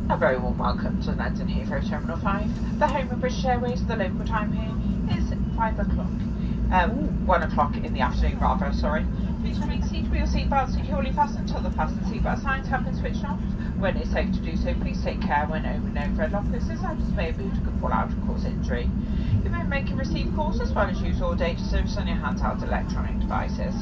A very warm welcome to London Heathrow Terminal 5, the home of British Airways. The local time here is 5 o'clock. 1 o'clock in the afternoon rather, sorry. Please remain seated with your seatbelt securely fastened until the fasten seatbelt signs have been switched off. When it's safe to do so, please take care when opening overhead lockers, as items may be able to fall out and cause injury. You may make and receive calls as well as use all data service on your handheld electronic devices.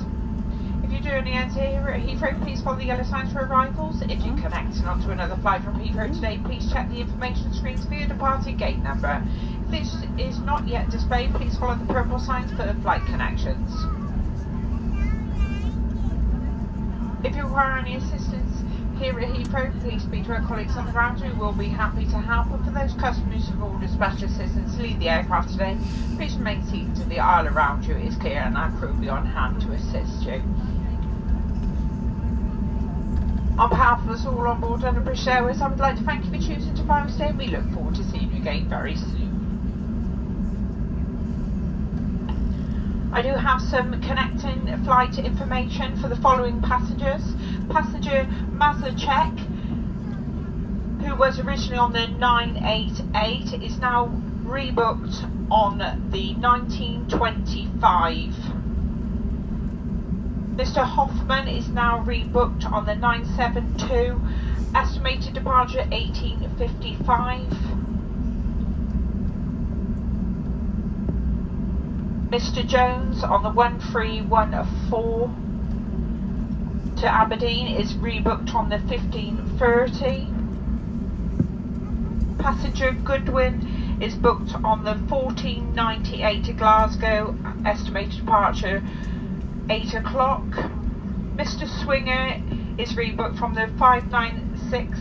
If you do only enter here at Heathrow, please follow the yellow signs for arrivals. If you're connecting onto another flight from Heathrow today, please check the information screens for your departing gate number. If this is not yet displayed, please follow the purple signs for flight connections. If you require any assistance here at Heathrow, please speak to our colleagues on the ground who will be happy to help. And for those customers who have ordered special assistance to leave the aircraft today, please remain seated till the aisle around you is clear and our crew will be on hand to assist you. On behalf of us all on board under British Airways, I would like to thank you for choosing to fly with us today, and we look forward to seeing you again very soon. I do have some connecting flight information for the following passengers. Passenger Mazachek, who was originally on the 988, is now rebooked on the 1925. Mr. Hoffman is now rebooked on the 972, estimated departure 1855. Mr. Jones on the 1314 to Aberdeen is rebooked on the 1530. Passenger Goodwin is booked on the 1498 to Glasgow, estimated departure 8 o'clock. Mr. Swinger is rebooked from the 596